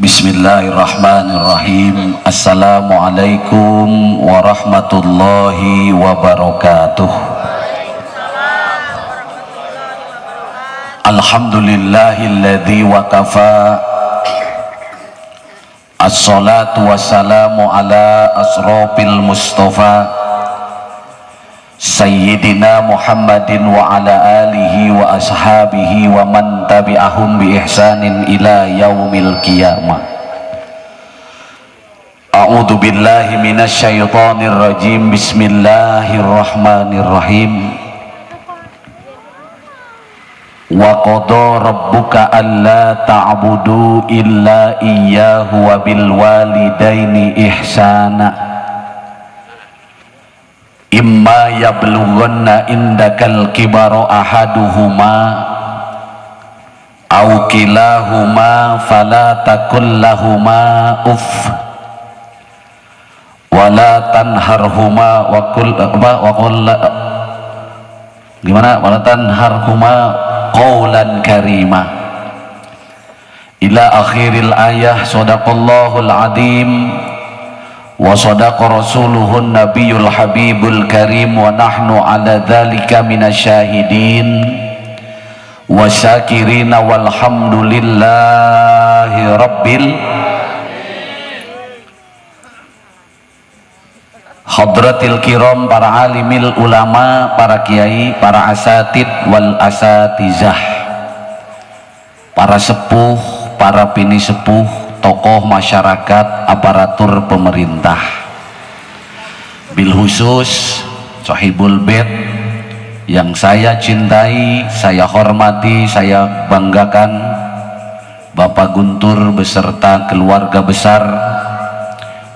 Bismillahirrahmanirrahim. Assalamualaikum warahmatullahi wabarakatuh. Alhamdulillahilladzi wakafa. Assalatu wassalamu ala asrofil mustafa Sayyidina Muhammadin wa ala alihi wa ashabihi wa man tabi'ahum bi ihsanin ila yaumil qiyamah. A'udzu billahi minasy syaithanir rajim. Bismillahirrahmanirrahim. Wa qada rabbuka alla ta'budu illa iyyahu wa bil walidaini ihsana. Imma yablughanna indakal kibara ahaduhuma aw kilahuma fala takul lahuma uff wala tanharhuma wa qul gimana wala tanharhuma qawlan karima ila akhiril ayah. Shadaqallahul adzim wa sadaqa rasuluhun nabiyul habibul karim wa nahnu ala dhalika minasyahidin wa syakirina walhamdulillahi rabbil hadratil kiram, para alimil ulama, para kiai, para asatid wal asatizah, para sepuh, para bini sepuh, tokoh masyarakat, aparatur pemerintah, bil khusus sahibul bait yang saya cintai, saya hormati, saya banggakan, Bapak Guntur beserta keluarga besar.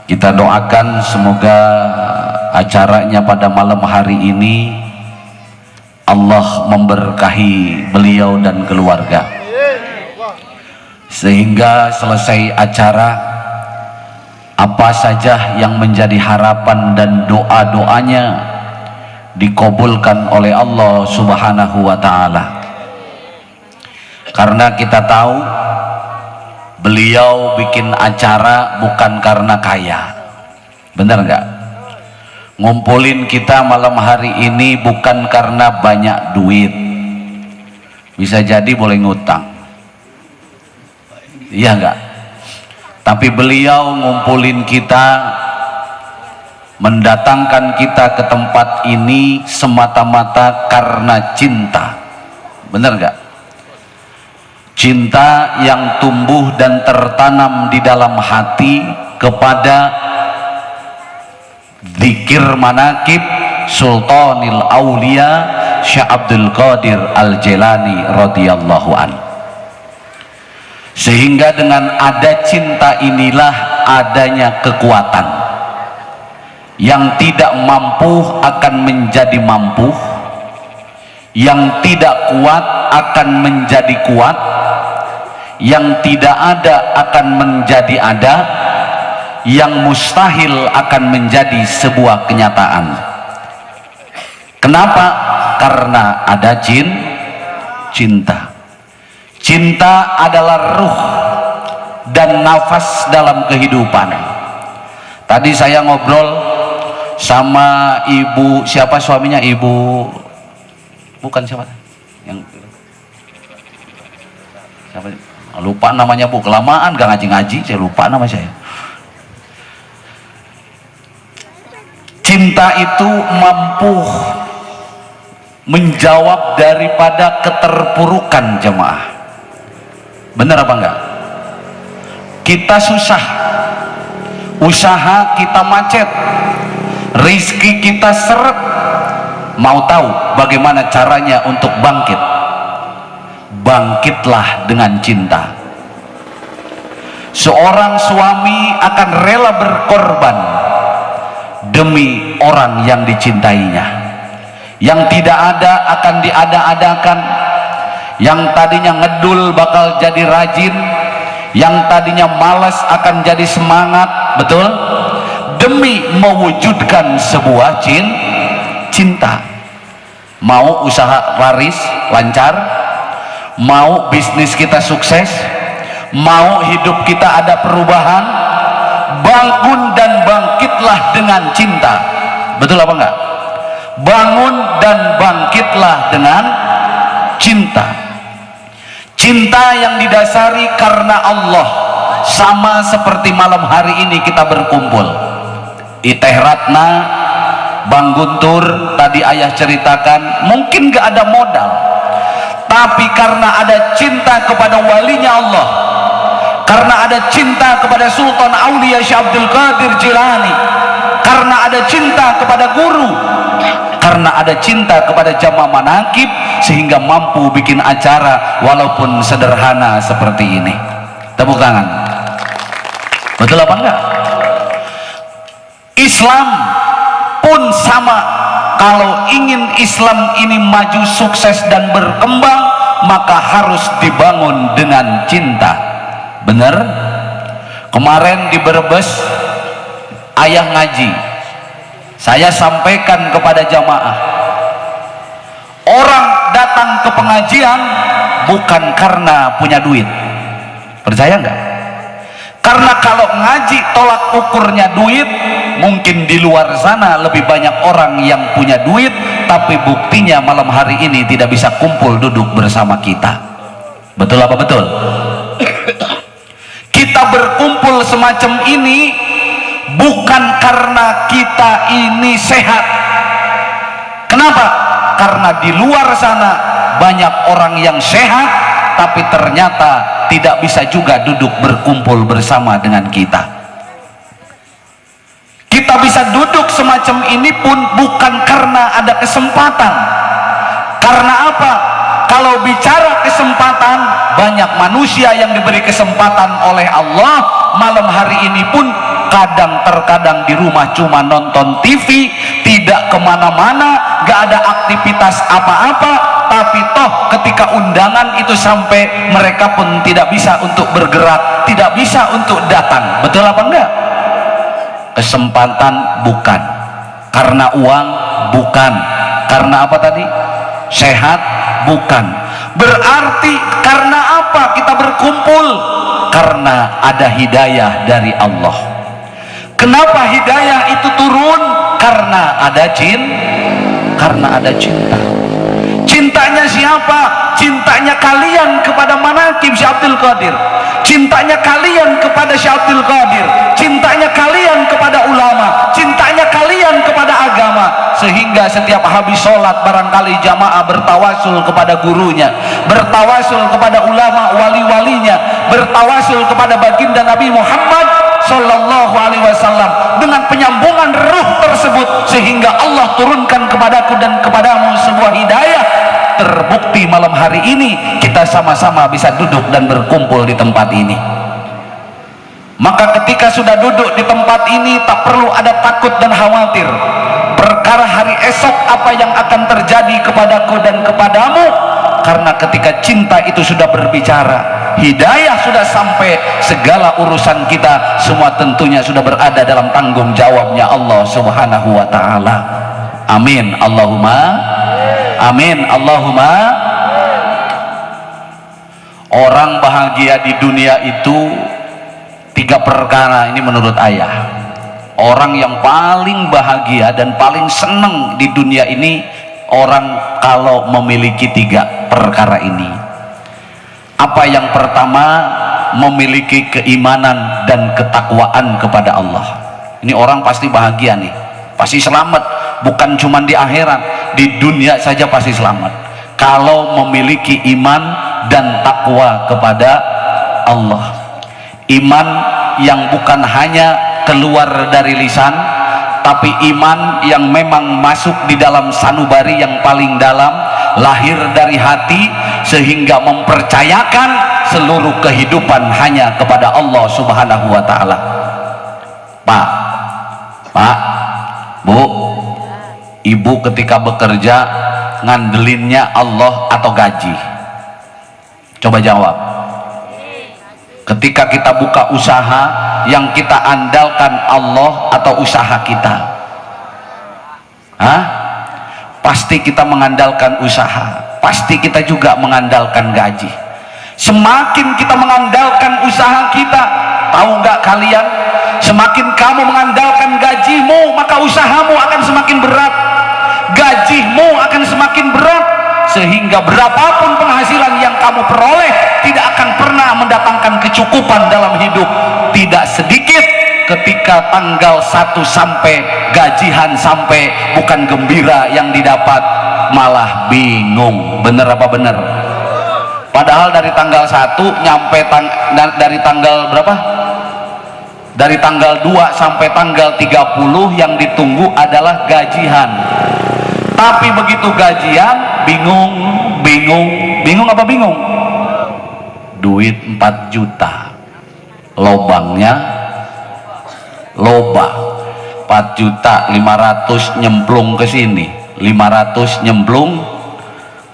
Kita doakan semoga acaranya pada malam hari ini Allah memberkahi beliau dan keluarga, sehingga selesai acara apa saja yang menjadi harapan dan doa-doanya dikabulkan oleh Allah Subhanahu wa ta'ala. Karena kita tahu beliau bikin acara bukan karena kaya, benar nggak? Ngumpulin kita malam hari ini bukan karena banyak duit, bisa jadi boleh ngutang, iya enggak? Tapi beliau ngumpulin kita, mendatangkan kita ke tempat ini semata-mata karena cinta, benar enggak? Cinta yang tumbuh dan tertanam di dalam hati kepada zikir manaqib Sultanil Aulia Syekh Abdul Qadir Al-Jilani radhiyallahu anhu. Sehingga dengan ada cinta inilah adanya kekuatan. Yang tidak mampu akan menjadi mampu, yang tidak kuat akan menjadi kuat, yang tidak ada akan menjadi ada, yang mustahil akan menjadi sebuah kenyataan. Kenapa? Karena ada cinta. Cinta adalah ruh dan nafas dalam kehidupan. Tadi saya ngobrol sama ibu, siapa suaminya? Ibu, bukan siapa? Yang siapa? Lupa namanya Bu, kelamaan gak ngaji-ngaji, saya lupa nama saya. Cinta itu mampu menjawab daripada keterpurukan jemaah. Benar apa enggak? Kita susah, usaha kita macet, rizki kita seret. Mau tahu bagaimana caranya untuk bangkit? Bangkitlah dengan cinta. Seorang suami akan rela berkorban demi orang yang dicintainya. Yang tidak ada akan diada-adakan. Yang tadinya ngedul bakal jadi rajin, yang tadinya malas akan jadi semangat, betul? Demi mewujudkan sebuah cinta. Mau usaha laris lancar, mau bisnis kita sukses, Mau hidup kita ada perubahan, bangun dan bangkitlah dengan cinta. Betul apa enggak? Bangun dan bangkitlah dengan cinta. Cinta yang didasari karena Allah, sama seperti malam hari ini kita berkumpul. Iteh Ratna, Bang Guntur, tadi ayah ceritakan, mungkin gak ada modal, tapi karena ada cinta kepada walinya Allah, karena ada cinta kepada Sultan Aulia Syekh Abdul Qadir Jilani, karena ada cinta kepada guru, karena ada cinta kepada jamaah manakib, sehingga mampu bikin acara walaupun sederhana seperti ini. Tepuk tangan. Betul apa enggak? Islam pun sama. Kalau ingin Islam ini maju, sukses dan berkembang, maka harus dibangun dengan cinta. Benar? Kemarin di Brebes ayah ngaji, saya sampaikan kepada jamaah, orang datang ke pengajian bukan karena punya duit. Percaya enggak? Karena kalau ngaji tolak ukurnya duit, mungkin di luar sana lebih banyak orang yang punya duit, tapi buktinya malam hari ini tidak bisa kumpul duduk bersama kita. Betul apa betul? Kita berkumpul semacam ini bukan karena kita ini sehat. Kenapa? Karena di luar sana banyak orang yang sehat, tapi ternyata tidak bisa juga duduk berkumpul bersama dengan kita. Kita bisa duduk semacam ini pun bukan karena ada kesempatan. Karena apa? Kalau bicara kesempatan, banyak manusia yang diberi kesempatan oleh Allah. Malam hari ini pun terkadang di rumah cuma nonton TV, tidak kemana-mana, gak ada aktivitas apa-apa. Tapi toh ketika undangan itu sampai, mereka pun tidak bisa untuk bergerak, tidak bisa untuk datang. Betul apa enggak? Kesempatan bukan, karena uang bukan, karena apa tadi? Sehat bukan. Berarti karena apa kita berkumpul? Karena ada hidayah dari Allah. Kenapa hidayah itu turun? Karena ada cinta. Cintanya siapa? Cintanya kalian kepada manaqib Syekh Abdul Qadir, cintanya kalian kepada Syekh Abdul Qadir, cintanya kalian kepada ulama, cintanya kalian kepada agama. Sehingga setiap habis sholat barangkali jamaah bertawasul kepada gurunya, bertawasul kepada ulama wali-walinya, bertawasul kepada baginda Nabi Muhammad Sallallahu Alaihi Wasallam. Dengan penyambungan ruh tersebut, sehingga Allah turunkan kepadaku dan kepadamu sebuah hidayah. Terbukti malam hari ini kita sama-sama bisa duduk dan berkumpul di tempat ini. Maka ketika sudah duduk di tempat ini, tak perlu ada takut dan khawatir perkara hari esok apa yang akan terjadi kepadaku dan kepadamu. Karena ketika cinta itu sudah berbicara, hidayah sudah sampai, segala urusan kita semua tentunya sudah berada dalam tanggung jawabnya Allah Subhanahu wa ta'ala. Amin Allahumma amin Allahumma. Orang bahagia di dunia itu 3 perkara ini menurut ayah. Orang yang paling bahagia dan paling senang di dunia ini, orang kalau memiliki 3 perkara ini. Apa yang pertama? Memiliki keimanan dan ketakwaan kepada Allah. Ini orang pasti bahagia nih, pasti selamat. Bukan cuma di akhirat, di dunia saja pasti selamat kalau memiliki iman dan takwa kepada Allah. Iman yang bukan hanya keluar dari lisan, tapi iman yang memang masuk di dalam sanubari yang paling dalam, lahir dari hati, sehingga mempercayakan seluruh kehidupan hanya kepada Allah Subhanahu wa ta'ala. Pak, Bu, ibu ketika bekerja ngandelinnya Allah atau gaji? Coba jawab. Ketika kita buka usaha, yang kita andalkan Allah atau usaha kita? Pasti kita mengandalkan usaha, pasti kita juga mengandalkan gaji. Semakin kita mengandalkan usaha kita, tahu nggak kalian, semakin kamu mengandalkan gajimu, maka usahamu akan semakin berat, gajimu akan semakin berat, sehingga berapapun penghasilan yang kamu peroleh tidak akan pernah mendatangkan kecukupan dalam hidup. Tidak sedikit ketika tanggal 1 sampai gajian sampai, bukan gembira yang didapat, malah bingung. Bener apa bener? Padahal dari tanggal 1 nyampe dari tanggal berapa? Dari tanggal 2 sampai tanggal 30 yang ditunggu adalah gajian. Tapi begitu gajian bingung apa bingung? Duit 4 juta. Lobangnya loba. 4 juta 500 nyemplung ke sini, 500 nyemplung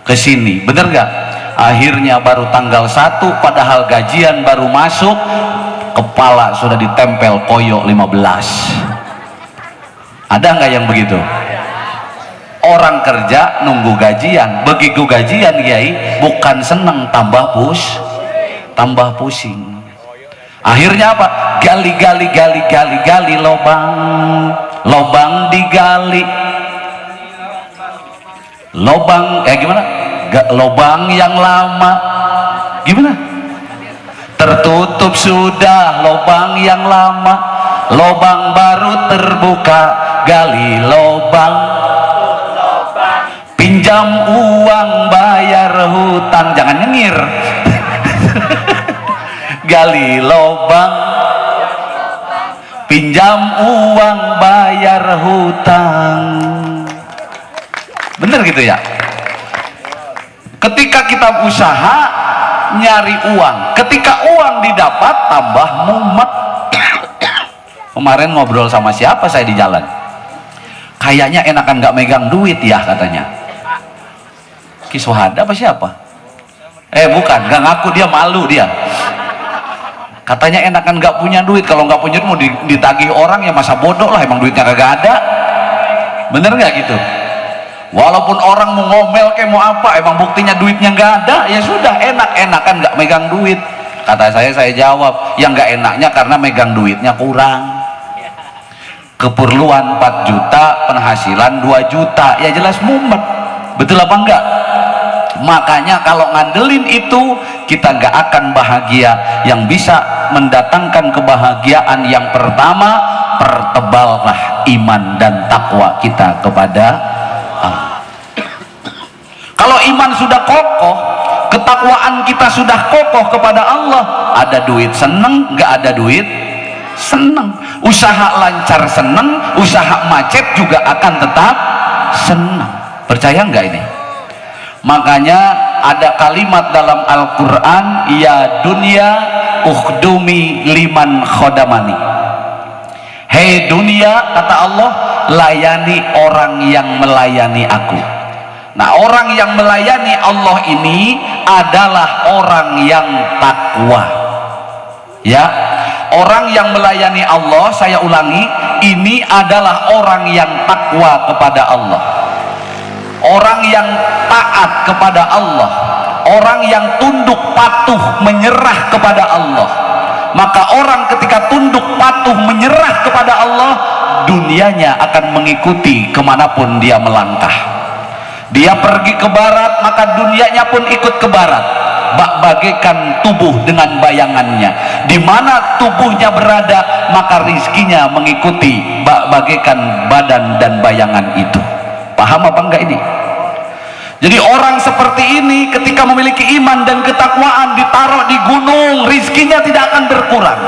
ke sini. Bener gak? Akhirnya baru tanggal 1 padahal gajian baru masuk, kepala sudah ditempel koyo 15. Ada nggak yang begitu? Orang kerja nunggu gajian, begitu gajian Kiai bukan seneng, tambah pusing. Akhirnya apa? Gali lobang digali, lobang gimana? Lobang yang lama gimana? Tertutup sudah lobang yang lama, lobang baru terbuka, gali lobang, pinjam uang bayar hutang, jangan nyengir. Gali lobang, pinjam uang bayar hutang. Bener gitu ya? Ketika kita usaha nyari uang, ketika uang didapat tambah mumet. Kemarin ngobrol sama siapa saya di jalan, kayaknya enakan nggak megang duit ya katanya. Kiswahada apa siapa? Bukan, nggak ngaku, dia malu dia. Katanya enakan nggak punya duit, kalau nggak punya duit mau ditagih orang ya masa bodoh lah, emang duitnya kagak ada. Bener nggak gitu? Walaupun orang mau ngomel kayak mau apa, emang buktinya duitnya nggak ada, ya sudah, enakan nggak megang duit. Kata saya jawab, yang nggak enaknya karena megang duitnya kurang. Keperluan 4 juta, penghasilan 2 juta, ya jelas mumet. Betul apa enggak? Makanya kalau ngandelin itu kita nggak akan bahagia. Yang bisa mendatangkan kebahagiaan yang pertama, perteballah iman dan takwa kita kepada Allah. Kalau iman sudah kokoh, ketakwaan kita sudah kokoh kepada Allah, ada duit seneng, nggak ada duit seneng, usaha lancar seneng, usaha macet juga akan tetap seneng. Percaya nggak ini? Makanya ada kalimat dalam Al-Quran, ya dunia ukhdumi liman khodamani. Hei dunia, kata Allah, layani orang yang melayani aku. Nah, orang yang melayani Allah ini adalah orang yang takwa. Ya, orang yang melayani Allah, saya ulangi, ini adalah orang yang takwa kepada Allah, orang yang taat kepada Allah, orang yang tunduk patuh menyerah kepada Allah. Maka orang ketika tunduk patuh menyerah kepada Allah, dunianya akan mengikuti kemanapun dia melangkah. Dia pergi ke barat, maka dunianya pun ikut ke barat. Bagaikan tubuh dengan bayangannya. Di mana tubuhnya berada, maka rizkinya mengikuti bagaikan badan dan bayangan itu. Paham apa enggak ini? Jadi orang seperti ini ketika memiliki iman dan ketakwaan, ditaruh di gunung, rizkinya tidak akan berkurang.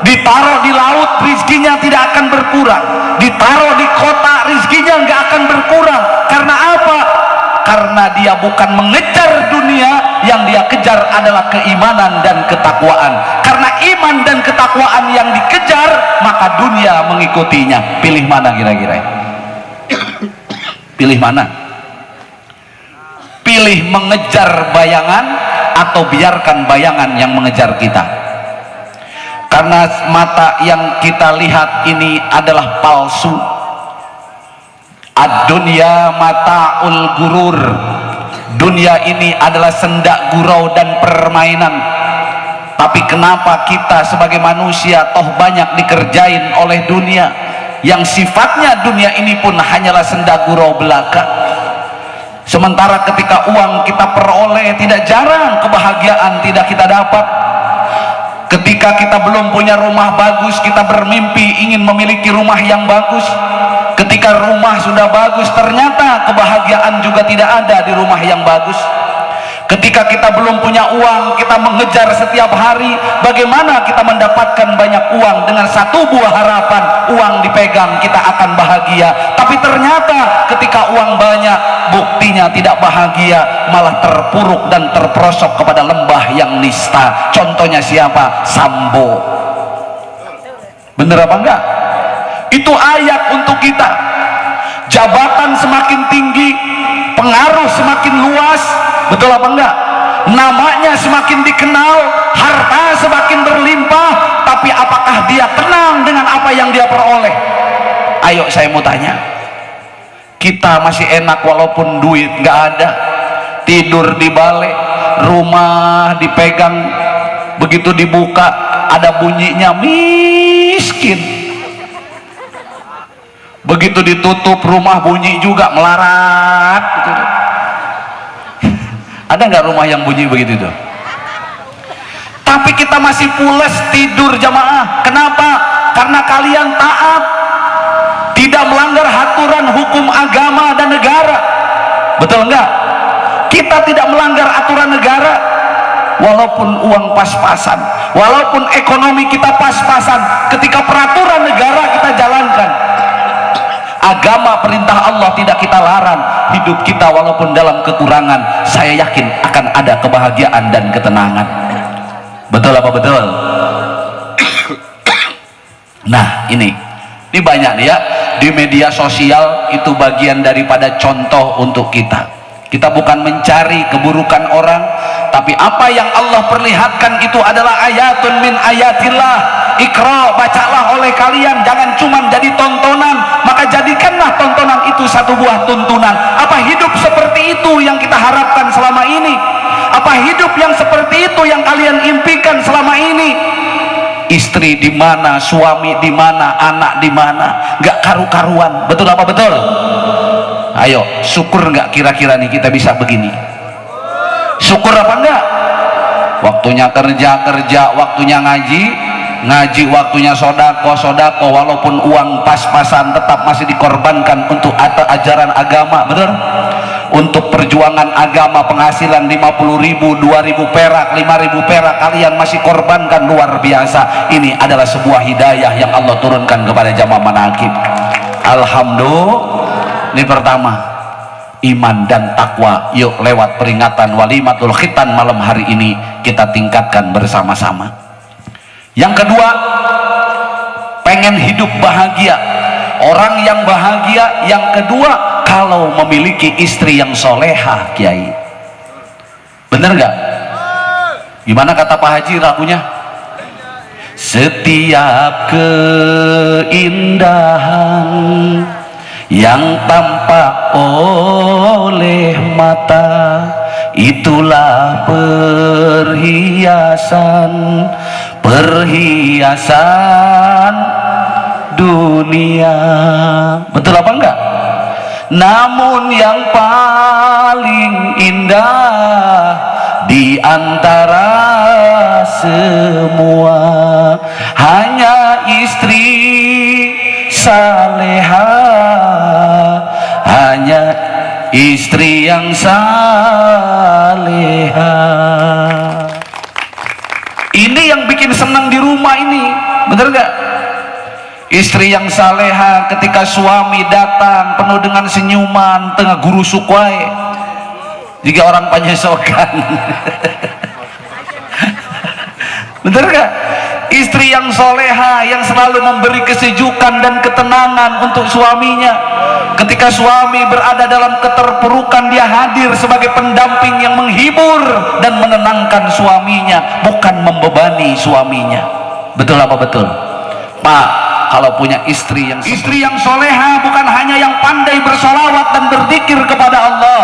Ditaruh di laut, rizkinya tidak akan berkurang. Ditaruh di kota, rizkinya nggak akan berkurang. Karena apa? Karena dia bukan mengejar dunia, yang dia kejar adalah keimanan dan ketakwaan. Karena iman dan ketakwaan yang dikejar, maka dunia mengikutinya. Pilih mana kira-kira? Pilih mana? Pilih mengejar bayangan atau biarkan bayangan yang mengejar kita? Karena mata yang kita lihat ini adalah palsu. Ad-dunya mata'ul gurur. dunia ini adalah sendak gurau dan permainan. Tapi kenapa kita sebagai manusia toh banyak dikerjain oleh dunia, yang sifatnya dunia ini pun hanyalah sendak gurau belaka. Sementara ketika uang kita peroleh, tidak jarang kebahagiaan tidak kita dapat. Ketika kita belum punya rumah bagus, kita bermimpi ingin memiliki rumah yang bagus. Ketika rumah sudah bagus, ternyata kebahagiaan juga tidak ada di rumah yang bagus. Ketika kita belum punya uang, kita mengejar setiap hari bagaimana kita mendapatkan banyak uang dengan satu buah harapan, uang dipegang kita akan bahagia. Tapi ternyata ketika uang banyak, buktinya tidak bahagia, malah terpuruk dan terperosok kepada lembah yang nista. Contohnya siapa? Sambo. Bener apa enggak? Itu ayat untuk kita. Jabatan semakin tinggi, pengaruh semakin luas, betul apa enggak? Namanya semakin dikenal, harta semakin berlimpah, tapi apakah dia tenang dengan apa yang dia peroleh? Ayo saya mau tanya, kita masih enak walaupun duit nggak ada, tidur di balai, rumah dipegang, begitu dibuka ada bunyinya miskin. Begitu ditutup rumah bunyi juga melarat gitu. Ada nggak rumah yang bunyi begitu tuh? Tapi kita masih pules tidur jamaah. Kenapa? Karena kalian taat, tidak melanggar aturan hukum agama dan negara. Betul nggak? Kita tidak melanggar aturan negara, walaupun uang pas-pasan, walaupun ekonomi kita pas-pasan. Ketika peraturan negara kita jalankan, agama perintah Allah tidak kita larang, hidup kita walaupun dalam kekurangan, saya yakin akan ada kebahagiaan dan ketenangan. Betul apa betul? Nah ini banyak nih ya, di media sosial itu bagian daripada contoh untuk kita. Kita bukan mencari keburukan orang, tapi apa yang Allah perlihatkan itu adalah ayatun min ayatillah. Iqra, bacalah oleh kalian, jangan cuma jadi tontonan, maka jadikanlah tontonan itu satu buah tuntunan. Apa hidup seperti itu yang kita harapkan selama ini? Apa hidup yang seperti itu yang kalian impikan selama ini? Istri di mana, suami di mana, anak di mana, nggak karu-karuan. Betul apa betul? Ayo, syukur nggak kira-kira nih kita bisa begini? Syukur apa enggak? Waktunya kerja, waktunya ngaji, waktunya sodako, walaupun uang pas-pasan tetap masih dikorbankan untuk ajaran agama. Betul? Untuk perjuangan agama, penghasilan 50.000, 2.000 perak, 5.000 perak kalian masih korbankan, luar biasa. Ini adalah sebuah hidayah yang Allah turunkan kepada jamaah manaqib. Alhamdulillah. Ini pertama, iman dan takwa. Yuk lewat peringatan walimatul khitan malam hari ini kita tingkatkan bersama-sama. Yang kedua, pengen hidup bahagia. Orang yang bahagia yang kedua, kalau memiliki istri yang soleha, Kiai. Bener nggak? Gimana kata Pak Haji lagunya? Setiap keindahan yang tampak oleh mata, itulah perhiasan dunia. Betul apa enggak? Namun yang paling indah di antara semua hanya istri saleha, hanya istri yang saleha. Ini yang bikin senang di rumah ini, bener gak? Istri yang saleha ketika suami datang penuh dengan senyuman, tengah guru sukwai jika orang panyesokan. Bener gak? Istri yang soleha yang selalu memberi kesejukan dan ketenangan untuk suaminya. Ketika suami berada dalam keterpurukan, dia hadir sebagai pendamping yang menghibur dan menenangkan suaminya, bukan membebani suaminya. Betul apa betul? Pak, kalau punya istri yang soleha bukan hanya yang pandai bersolawat dan berzikir kepada Allah,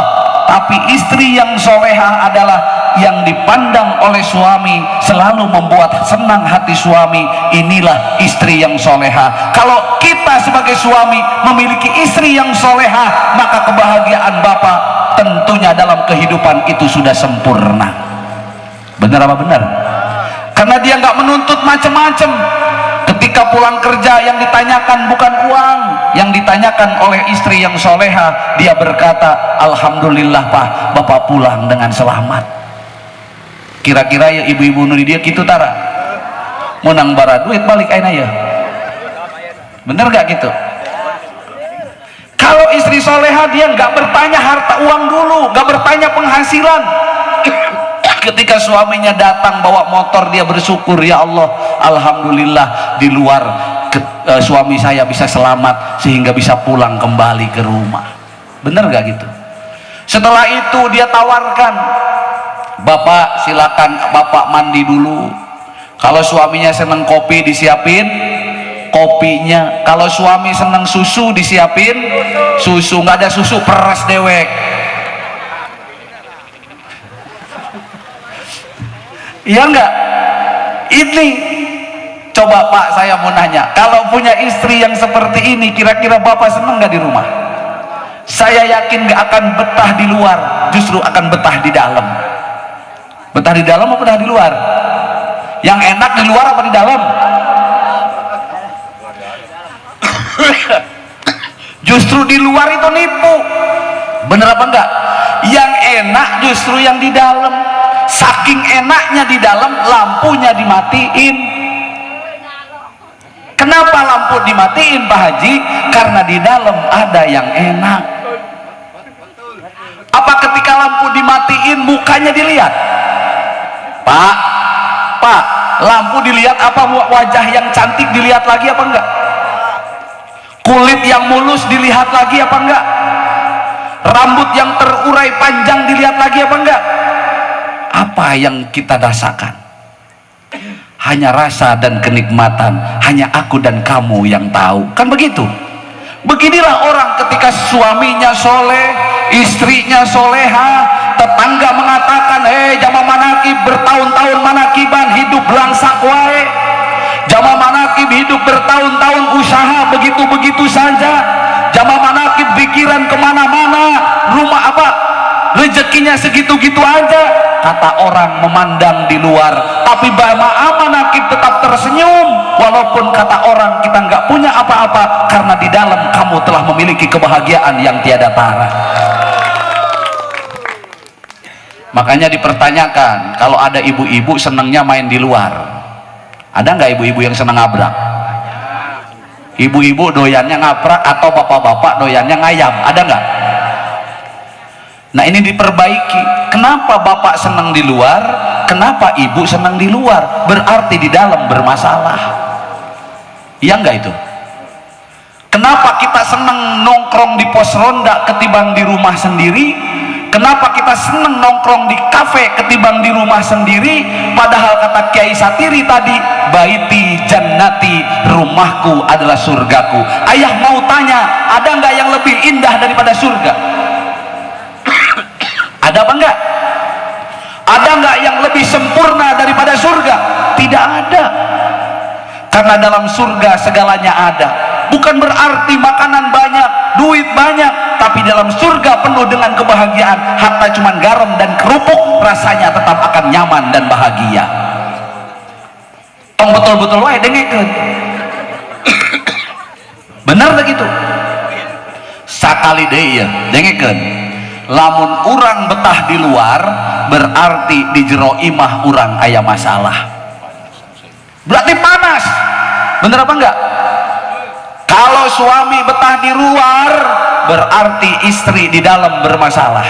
Tapi istri yang solehah adalah yang dipandang oleh suami selalu membuat senang hati suami. Inilah istri yang solehah. Kalau kita sebagai suami memiliki istri yang solehah, maka kebahagiaan bapak tentunya dalam kehidupan itu sudah sempurna. Benar apa benar? Karena dia nggak menuntut macam-macam. Ketika pulang kerja yang ditanyakan bukan uang, yang ditanyakan oleh istri yang soleha, dia berkata, alhamdulillah pak, bapak pulang dengan selamat. Kira-kira ya ibu-ibu nuri dia gitu tara, menang bara duit balik aina ya, bener gak gitu? Kalau istri soleha dia nggak bertanya harta uang dulu, nggak bertanya penghasilan. Ketika suaminya datang bawa motor, dia bersyukur, ya Allah, alhamdulillah di luar suami saya bisa selamat sehingga bisa pulang kembali ke rumah. Bener gak gitu? Setelah itu dia tawarkan, bapak silakan bapak mandi dulu. Kalau suaminya seneng kopi disiapin kopinya, kalau suami seneng susu disiapin susu, nggak ada susu peras dewek. Iya enggak? Ini coba pak, saya mau nanya, kalau punya istri yang seperti ini, kira-kira bapak seneng nggak di rumah? Saya yakin nggak akan betah di luar, justru akan betah di dalam. Betah di dalam apa betah di luar? Yang enak di luar apa di dalam? Justru di luar itu nipu. Bener apa enggak? Yang enak justru yang di dalam. Saking enaknya di dalam, lampunya dimatiin. Kenapa lampu dimatiin Pak Haji? Karena di dalam ada yang enak. Apa ketika lampu dimatiin mukanya dilihat? Pak, lampu dilihat apa, wajah yang cantik dilihat lagi apa enggak? Kulit yang mulus dilihat lagi apa enggak? Rambut yang terurai panjang dilihat lagi apa enggak? Apa yang kita rasakan? Hanya rasa dan kenikmatan, hanya aku dan kamu yang tahu. Kan begitu? Beginilah orang ketika suaminya soleh, istrinya soleha, tetangga mengatakan, jamaah manakib bertahun-tahun manakiban, hidup langsak wae. Jamaah manakib hidup bertahun-tahun usaha begitu-begitu saja. Jamaah manakib pikiran kemana-mana, rumah apa, rezekinya segitu-gitu aja. Kata orang memandang di luar, tapi jamaah manakib tetap tersenyum. Walaupun kata orang kita nggak punya apa-apa, karena di dalam kamu telah memiliki kebahagiaan yang tiada tara. Makanya dipertanyakan, kalau ada ibu-ibu senangnya main di luar, ada nggak ibu-ibu yang senang ngabrak? Ibu-ibu doyannya ngabrak atau bapak-bapak doyannya ngayam, ada nggak? Nah ini diperbaiki. Kenapa bapak senang di luar? Kenapa ibu senang di luar? Berarti di dalam bermasalah. Iya nggak itu? Kenapa kita senang nongkrong di pos ronda ketimbang di rumah sendiri? Kenapa kita senang nongkrong di kafe ketimbang di rumah sendiri? Padahal kata Kiai Satiri tadi, baiti jannati, rumahku adalah surgaku. Ayah mau tanya, ada nggak yang lebih indah daripada surga? Ada apa enggak? Ada enggak yang lebih sempurna daripada surga? Tidak ada. Karena dalam surga segalanya ada. Bukan berarti makanan banyak, duit banyak, tapi dalam surga penuh dengan kebahagiaan. Harta cuman garam dan kerupuk, rasanya tetap akan nyaman dan bahagia. Tong betul-betul wae dengekeun. Benar begitu? Sakali deui ya, dengekeun. Lamun urang betah di luar, berarti di jero imah urang aya masalah. Berarti panas. Bener apa enggak? Kalau suami betah di luar, berarti istri di dalam bermasalah.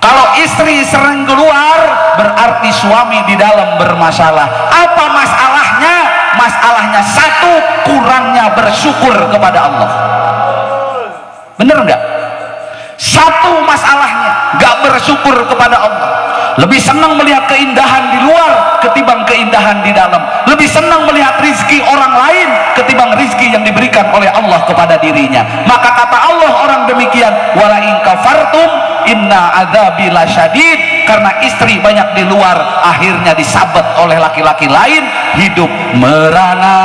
Kalau istri sering keluar, berarti suami di dalam bermasalah. Apa masalahnya? Masalahnya satu, kurangnya bersyukur kepada Allah. Bener enggak? Satu masalahnya, gak bersyukur kepada Allah. Lebih senang melihat keindahan di luar ketimbang keindahan di dalam. Lebih senang melihat rizki orang lain ketimbang ketimbang rizki yang diberikan oleh Allah kepada dirinya. Maka kata Allah orang demikian, wala in kafartum inna adzabi lasyadid. Karena istri banyak di luar, akhirnya disabet oleh laki-laki lain, hidup merana.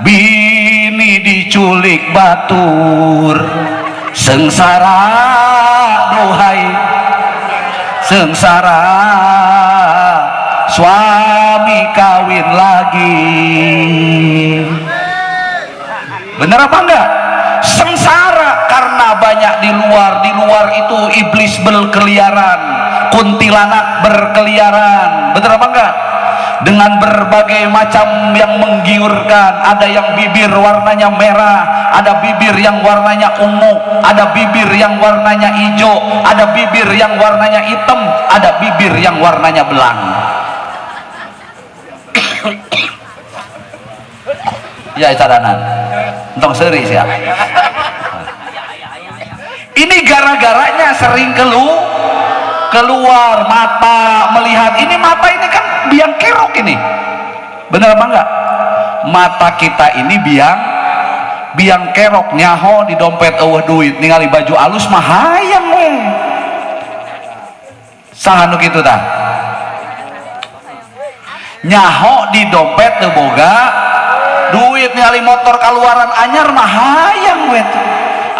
Bini diculik batur, sengsara duhai, sengsara. Suami kawin lagi, bener apa enggak? Sengsara karena banyak di luar itu iblis berkeliaran, kuntilanak berkeliaran, bener apa enggak? Dengan berbagai macam yang menggiurkan. Ada yang bibir warnanya merah, ada bibir yang warnanya ungu, ada bibir yang warnanya hijau, ada bibir yang warnanya hitam, ada bibir yang warnanya belang. Ya caranan entong serius ya. Ini gara-garanya sering keluar mata melihat. Ini mata ini kan biang kerok ini, bener apa enggak? Mata kita ini biang kerok. Nyaho di dompet eueuh duit, ningali baju alus mah hayang we. Saha nu kitu tah? Nyaho di dompet teu boga duit, ningali motor kaluaran anyar mah hayang we.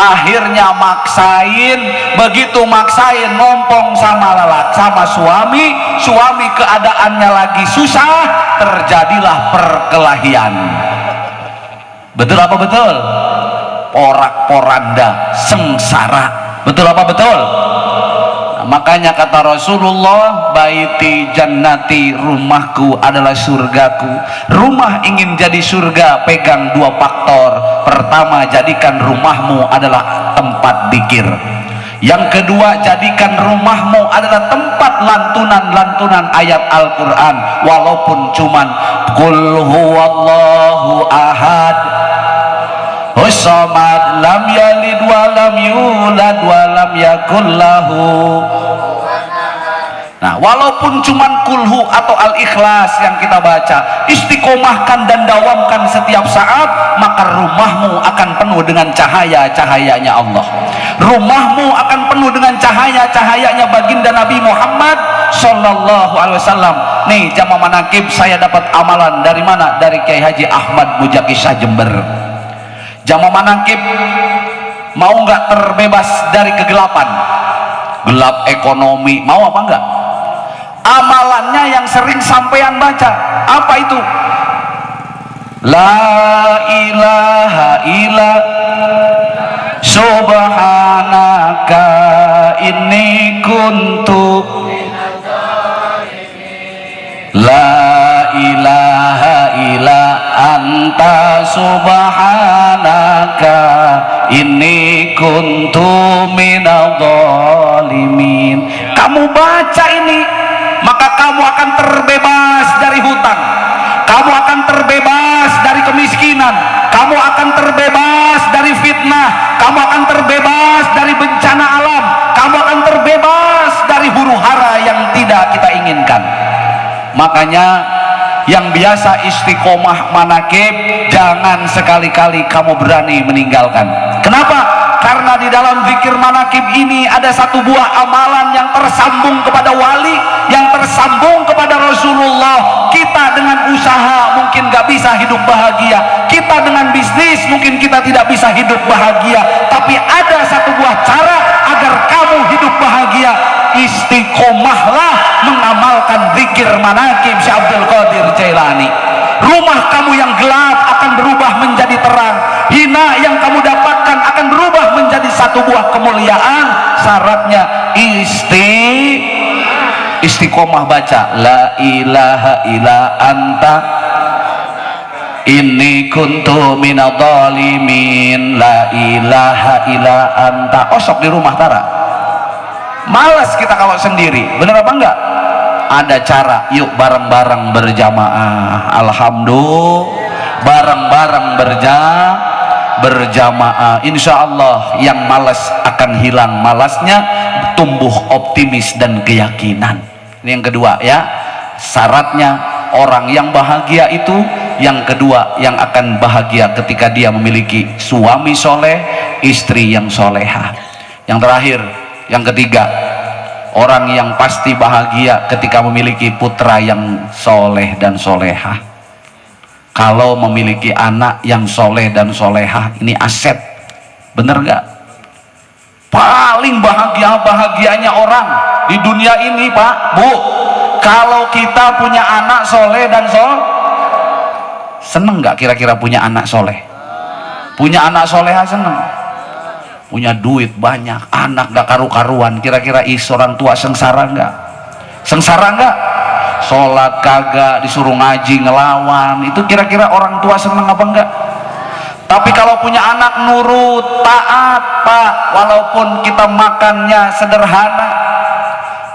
Akhirnya maksain, begitu maksain ngompong sama suami keadaannya lagi susah, terjadilah perkelahian. Betul apa betul? Porak-poranda, sengsara. Betul apa betul? Makanya kata Rasulullah, baiti jannati, rumahku adalah surgaku. Rumah ingin jadi surga, pegang dua faktor. Pertama, jadikan rumahmu adalah tempat dzikir. Yang kedua, jadikan rumahmu adalah tempat lantunan-lantunan ayat Al-Quran, walaupun cuman qul huwallahu ahad Hussamad lam yalid wa lam yulad wa lam yakul lahu. Nah, walaupun cuman kulhu atau al-ikhlas yang kita baca, istiqomahkan dan dawamkan setiap saat, maka rumahmu akan penuh dengan cahaya-cahayanya Allah. Rumahmu akan penuh dengan cahaya-cahayanya baginda Nabi Muhammad sallallahu alaihi wasallam. Nih, jamaah manakib, saya dapat amalan dari mana? Dari Kiai Haji Ahmad Mujakisah Jember. Jamaah manakib, mau nggak terbebas dari kegelapan? Gelap ekonomi, mau apa enggak? Amalannya yang sering sampean baca, apa itu? La ilaha illa subhanaka inni kuntu, la ilaha illa anta subhanaka inni kuntu minadh dhalimin. Kamu baca ini, maka kamu akan terbebas dari hutang, kamu akan terbebas dari kemiskinan, kamu akan terbebas dari fitnah, kamu akan terbebas dari bencana alam, kamu akan terbebas dari huru hara yang tidak kita inginkan. Makanya yang biasa istiqomah manakib, jangan sekali-kali kamu berani meninggalkan. Kenapa? Karena di dalam zikir manakib ini ada satu buah amalan yang tersambung kepada wali, yang tersambung kepada Rasulullah. Kita dengan usaha mungkin gak bisa hidup bahagia, kita dengan bisnis mungkin kita tidak bisa hidup bahagia, tapi ada satu buah cara agar kamu hidup bahagia. Istiqomahlah mengamalkan zikir manakib Syekh Abdul Qadir Jailani. Rumah kamu yang gelap akan berubah menjadi terang, hina yang kamu dapatkan akan berubah menjadi satu buah kemuliaan. Syaratnya istiqomah. Baca la ilaha illa anta inni kuntu minadh dhalimin, la ilaha illa anta. Osok di rumah tara, malas kita kalau sendiri, bener apa enggak? Ada cara, yuk bareng-bareng berjamaah. Alhamdulillah, bareng-bareng berjamaah. Insya Allah yang malas akan hilang malasnya, tumbuh optimis dan keyakinan. Ini yang kedua ya, syaratnya orang yang bahagia itu yang kedua yang akan bahagia ketika dia memiliki suami soleh, istri yang soleha. Yang terakhir, yang ketiga, orang yang pasti bahagia ketika memiliki putra yang soleh dan soleha. Kalau memiliki anak yang soleh dan soleha, ini aset, bener nggak? Paling bahagianya orang di dunia ini, Pak, Bu, kalau kita punya anak soleh dan seneng nggak kira-kira punya anak soleh? Punya anak soleha seneng? Punya duit banyak, anak gak karu-karuan, kira-kira orang tua sengsara nggak? Sengsara nggak? Sholat kagak, disuruh ngaji ngelawan, itu kira-kira orang tua seneng apa enggak? Tapi kalau punya anak nurut, taat, Pak, walaupun kita makannya sederhana,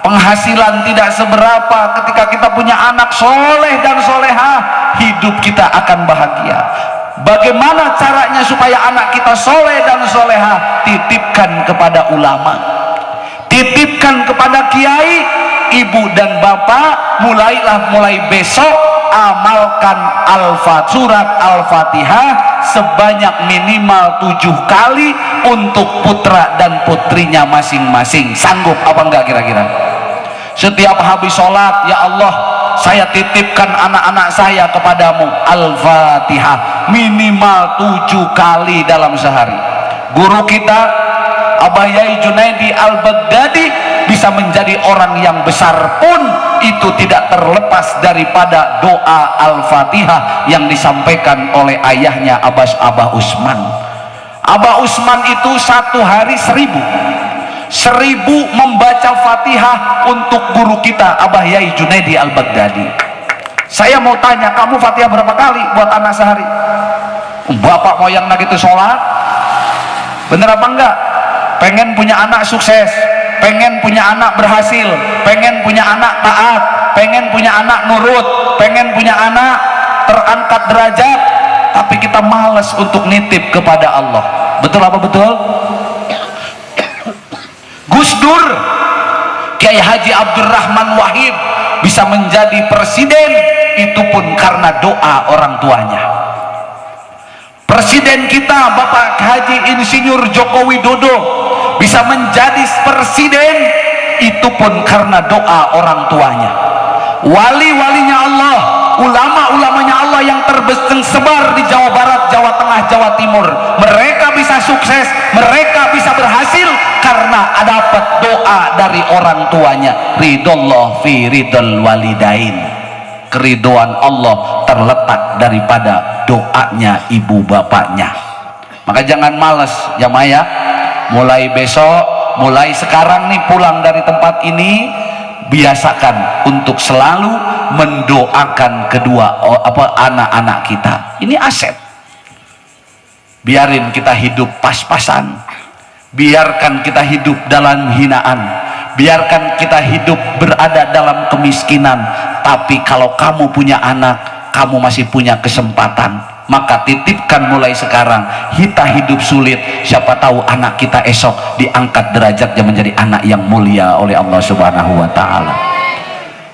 penghasilan tidak seberapa, ketika kita punya anak soleh dan soleha, hidup kita akan bahagia. Bagaimana caranya supaya anak kita soleh dan soleha? Titipkan kepada ulama, titipkan kepada kiai, ibu dan bapak. Mulai besok amalkan surat Al-Fatihah sebanyak minimal 7 kali untuk putra dan putrinya masing-masing. Sanggup apa enggak kira-kira? Setiap habis sholat, ya Allah, saya titipkan anak-anak saya kepadamu, Al-Fatihah minimal 7 kali dalam sehari. Guru kita Abah Yai Junaidi Al-Baghdadi bisa menjadi orang yang besar pun itu tidak terlepas daripada doa Al-Fatihah yang disampaikan oleh ayahnya Abah Usman. Abah Usman itu satu hari 1000 membaca Fatihah untuk guru kita Abah Yai Junaidi Al-Baghdadi. Saya mau tanya, kamu Fatihah berapa kali buat anak sehari? Bapak moyang lagi itu sholat, bener apa enggak? Pengen punya anak sukses, pengen punya anak berhasil, pengen punya anak taat, pengen punya anak nurut, pengen punya anak terangkat derajat, tapi kita malas untuk nitip kepada Allah. Betul apa betul? Gus Dur, Kiai Haji Abdurrahman Wahid bisa menjadi presiden, itu pun karena doa orang tuanya. Presiden kita Bapak Haji Insinyur Joko Widodo bisa menjadi presiden, itu pun karena doa orang tuanya. Wali-walinya Allah, ulama-ulamanya Allah yang tersebar di Jawa Barat, Jawa Tengah, Jawa Timur, mereka bisa sukses, mereka bisa berhasil karena dapat doa dari orang tuanya. Ridullah fi ridul walidain, keriduan Allah terletak daripada doanya ibu bapaknya. Maka jangan malas jamaah ya, mulai besok, mulai sekarang nih pulang dari tempat ini, biasakan untuk selalu mendoakan kedua anak-anak kita. Ini aset. Biarin kita hidup pas-pasan, biarkan kita hidup dalam hinaan, biarkan kita hidup berada dalam kemiskinan. Tapi kalau kamu punya anak, kamu masih punya kesempatan, maka titipkan mulai sekarang. Kita hidup sulit, siapa tahu anak kita esok diangkat derajatnya menjadi anak yang mulia oleh Allah Subhanahu wa Ta'ala.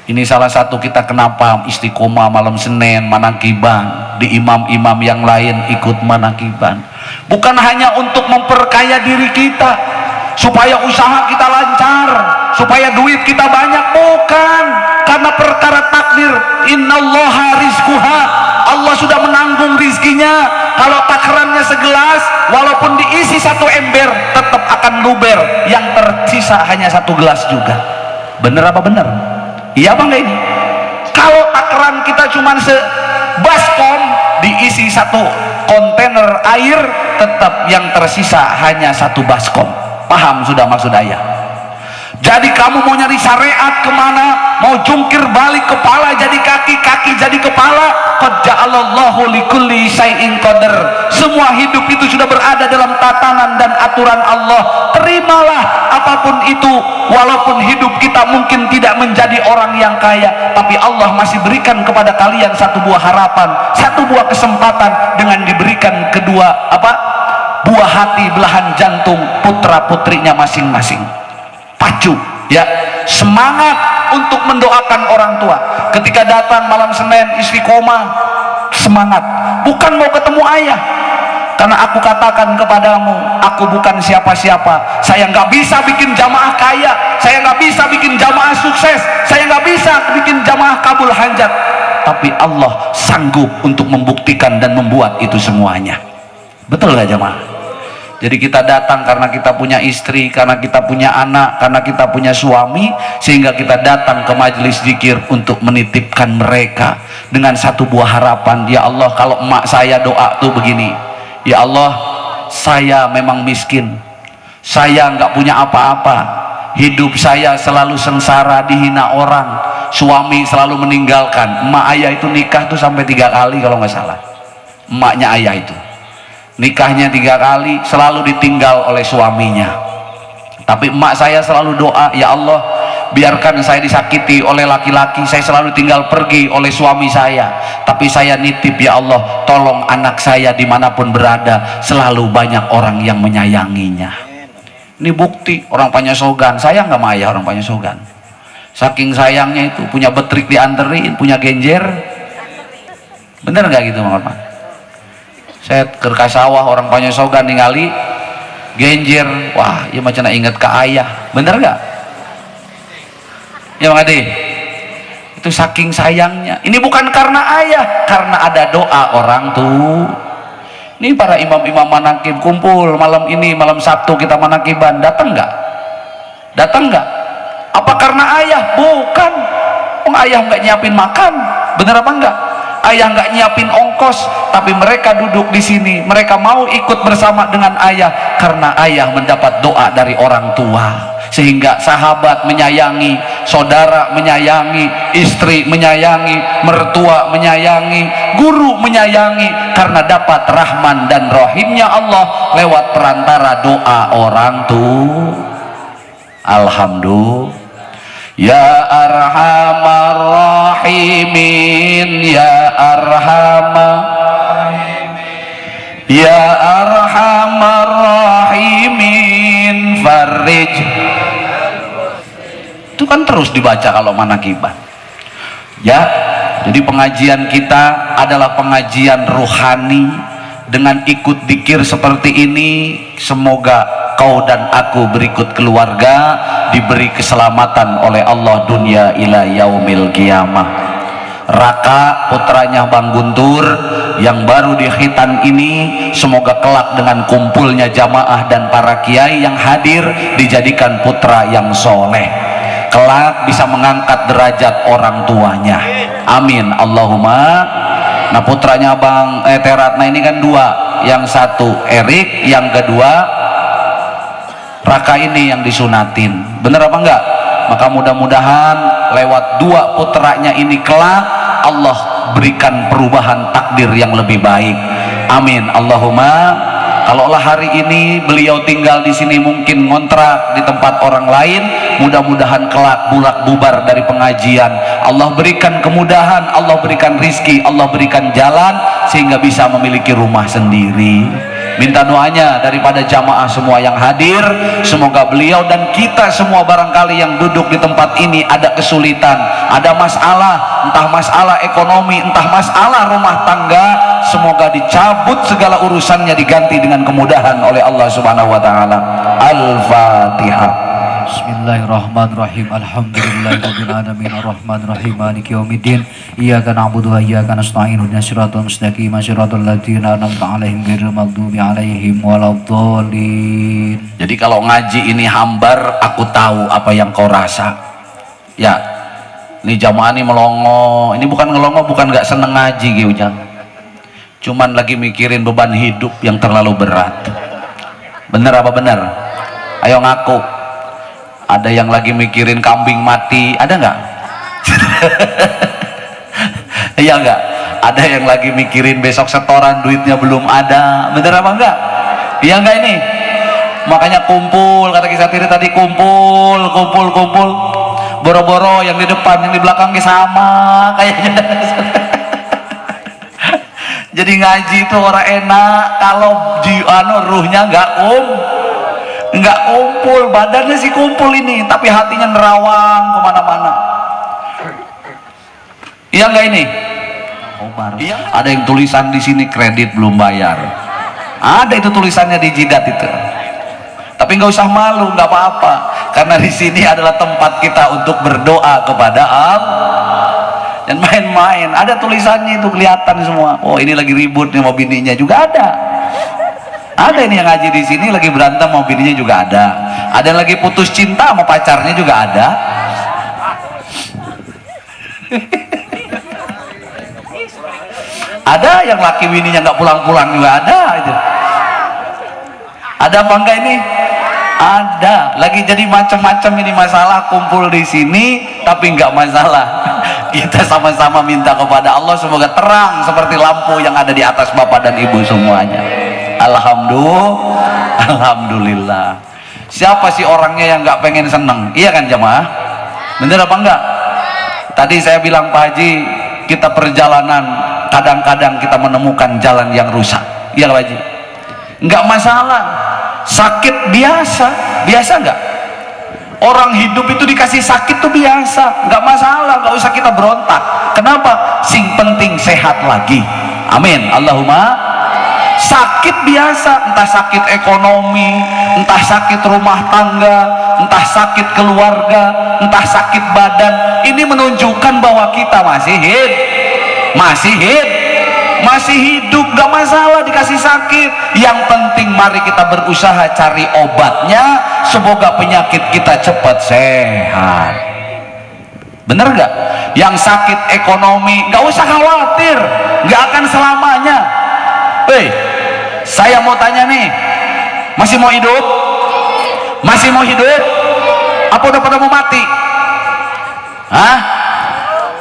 Ini salah satu kita kenapa istiqomah malam Senin manakiban, di imam-imam yang lain ikut manakiban, bukan hanya untuk memperkaya diri kita supaya usaha kita lancar, supaya duit kita banyak, bukan, karena perkara takdir. Innallaha rizquha, Allah sudah menanggung rizkinya. Kalau takarannya segelas, walaupun diisi 1 ember tetap akan luber, yang tersisa hanya 1 gelas juga. Bener apa bener? Iya apa enggak ini? Kalau takaran kita cuma sebaskom, diisi 1 kontainer air, tetap yang tersisa hanya 1 baskom. Paham sudah maksud ayah? Jadi kamu mau nyari syariat kemana? Mau jungkir balik kepala jadi kaki, kaki jadi kepala? Qad ja'alallahu likulli syai'in qadar. Semua hidup itu sudah berada dalam tatanan dan aturan Allah. Terimalah apapun itu. Walaupun hidup kita mungkin tidak menjadi orang yang kaya, tapi Allah masih berikan kepada kalian 1 buah harapan, 1 buah kesempatan dengan diberikan kedua buah hati, belahan jantung putra putrinya masing-masing. Pacu ya, semangat untuk mendoakan orang tua. Ketika datang malam Senin istri koma, semangat, bukan mau ketemu ayah, karena aku katakan kepadamu, aku bukan siapa-siapa. Saya nggak bisa bikin jamaah kaya, saya nggak bisa bikin jamaah sukses, saya nggak bisa bikin jamaah kabul hajat, tapi Allah sanggup untuk membuktikan dan membuat itu semuanya. Betul gak jamaah? Jadi kita datang karena kita punya istri, karena kita punya anak, karena kita punya suami, sehingga kita datang ke majelis zikir untuk menitipkan mereka dengan satu buah harapan. Ya Allah, kalau emak saya doa tuh begini, ya Allah, saya memang miskin, saya nggak punya apa-apa, hidup saya selalu sengsara, dihina orang, suami selalu meninggalkan. Emak ayah itu nikah tuh sampai 3 kali kalau nggak salah. Emaknya ayah itu nikahnya 3 kali, selalu ditinggal oleh suaminya. Tapi emak saya selalu doa, ya Allah, biarkan saya disakiti oleh laki-laki, saya selalu tinggal pergi oleh suami saya, tapi saya nitip, ya Allah, tolong anak saya dimanapun berada selalu banyak orang yang menyayanginya. Ini bukti orang Panyasogan, saya nggak sama ayah orang Panyasogan, saking sayangnya itu, punya betrik dianterin, punya genjer. Bener nggak gitu Bang? Saya ke sawah orang Panyasogan ningali genjer, wah ya macam inget ke ayah. Bener nggak ya Bang Ade? Itu saking sayangnya. Ini bukan karena ayah, karena ada doa orang tuh. Ini para imam-imam manakib kumpul malam ini, malam Sabtu kita manakiban, datang nggak? Datang nggak? Apa karena ayah? Bukan. Ayah nggak nyiapin makan, bener apa enggak? Ayah nggak nyiapin ongkos, tapi mereka duduk di sini, mereka mau ikut bersama dengan ayah karena ayah mendapat doa dari orang tua, sehingga sahabat menyayangi, saudara menyayangi, istri menyayangi, mertua menyayangi, guru menyayangi, karena dapat rahman dan rahimnya Allah lewat perantara doa orang tua. Alhamdulillah. Ya arhamar rahimin, ya ya arhamar rahimin, farij. Itu kan terus dibaca kalau manakiban. Ya, jadi pengajian kita adalah pengajian ruhani. Dengan ikut dzikir seperti ini, semoga kau dan aku berikut keluarga diberi keselamatan oleh Allah dunia ila yaumil qiyamah. Raka putranya Bang Guntur yang baru di khitan ini, semoga kelak dengan kumpulnya jamaah dan para kiai yang hadir dijadikan putra yang soleh, kelak bisa mengangkat derajat orang tuanya. Amin Allahumma. Nah putranya Bang Teratna ini kan 2, yang satu Erik, yang kedua Raka ini yang disunatin. Bener apa enggak? Maka mudah-mudahan lewat 2 putranya ini kelak Allah berikan perubahan takdir yang lebih baik. Amin Allahumma. Kalaulah hari ini beliau tinggal di sini mungkin ngontrak di tempat orang lain, mudah-mudahan kelak bulak bubar dari pengajian, Allah berikan kemudahan, Allah berikan rizki, Allah berikan jalan sehingga bisa memiliki rumah sendiri. Minta doanya daripada jamaah semua yang hadir, semoga beliau dan kita semua barangkali yang duduk di tempat ini ada kesulitan, ada masalah, entah masalah ekonomi, entah masalah rumah tangga, semoga dicabut segala urusannya, diganti dengan kemudahan oleh Allah Subhanahu wa taala. Al-Fatihah. Bismillahirrahmanirrahim. Alhamdulillahirabbil alamin arrahmanir rahim maliki yaumiddin. Iyyaka na'budu wa iyyaka nasta'in. Ihdinas siratal mustaqim, siratal ladzina an'amta 'alaihim ghairil maghdubi 'alaihim waladdallin. Jadi kalau ngaji ini hambar, aku tahu apa yang kau rasa. Ya, ini jamaah ini melongo. Ini bukan ngelongo, bukan nggak seneng ngaji gitu, cuman lagi mikirin beban hidup yang terlalu berat. Bener apa bener? Ayo ngaku. Ada yang lagi mikirin kambing mati, ada nggak? Iya nggak? Ada yang lagi mikirin besok setoran duitnya belum ada, bener apa enggak? Iya nggak ini? Makanya kumpul, kata kisah tiri tadi, kumpul. Boro-boro yang di depan, yang di belakangnya sama kayaknya. Jadi ngaji itu orang enak kalau ruhnya nggak kumpul, badannya sih kumpul ini, tapi hatinya nerawang kemana-mana. Iya nggak ini? Iya. Ada yang tulisan di sini kredit belum bayar. Ada itu tulisannya di jidat itu. Tapi nggak usah malu, nggak apa-apa, karena di sini adalah tempat kita untuk berdoa kepada Allah. Dan main-main, ada tulisannya itu kelihatan semua. Oh ini lagi ribut nih mau bininya juga ada. Ada ini yang ngaji di sini lagi berantem mau bininya juga ada. Ada yang lagi putus cinta sama pacarnya juga ada. Ada yang laki bininya nggak pulang-pulang juga ada. Itu. Ada apa enggak ini? Ada. Lagi jadi macam-macam ini masalah kumpul di sini, tapi nggak masalah. Kita sama-sama minta kepada Allah semoga terang seperti lampu yang ada di atas bapak dan ibu semuanya. Alhamdulillah. Siapa sih orangnya yang nggak pengen seneng? Iya kan jamaah? Bener apa enggak? Tadi saya bilang Pak Haji, kita perjalanan kadang-kadang kita menemukan jalan yang rusak. Iya Pak Haji? Nggak masalah. Sakit biasa nggak? Orang hidup itu dikasih sakit tuh biasa, nggak masalah, nggak usah kita berontak. Kenapa? Sing penting sehat lagi. Amin. Allahumma. Sakit biasa, entah sakit ekonomi, entah sakit rumah tangga, entah sakit keluarga, entah sakit badan. Ini menunjukkan bahwa kita masih hidup, gak masalah dikasih sakit. Yang penting mari kita berusaha cari obatnya, semoga penyakit kita cepat sehat. Bener gak? Yang sakit ekonomi gak usah khawatir, gak akan selamanya. Saya mau tanya nih, masih mau hidup? Masih mau hidup? Apa udah pada mau mati? Hah?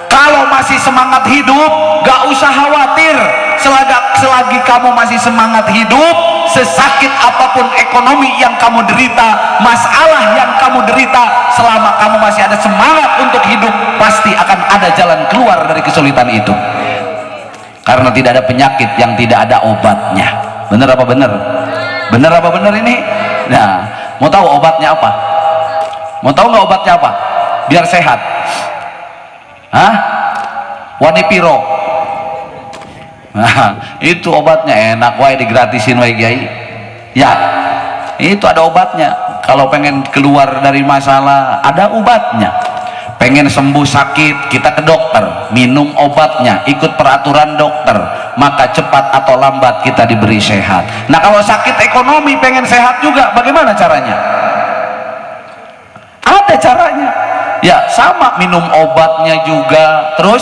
Kalau masih semangat hidup, gak usah khawatir. Selagi kamu masih semangat hidup, sesakit apapun ekonomi yang kamu derita, masalah yang kamu derita, selama kamu masih ada semangat untuk hidup, pasti akan ada jalan keluar dari kesulitan itu. Karena tidak ada penyakit yang tidak ada obatnya. Bener apa bener? Bener apa bener ini? Nah, mau tahu obatnya apa? Mau tahu nggak obatnya apa? Biar sehat. Hah? Wanipiro. Nah, itu obatnya, enak wae digratisin wae Kiai. Ya, itu ada obatnya. Kalau pengen keluar dari masalah, ada obatnya. Pengen sembuh sakit, kita ke dokter, minum obatnya, ikut peraturan dokter, maka cepat atau lambat kita diberi sehat. Nah kalau sakit ekonomi pengen sehat juga, bagaimana caranya? Ada caranya. Ya sama, minum obatnya juga, terus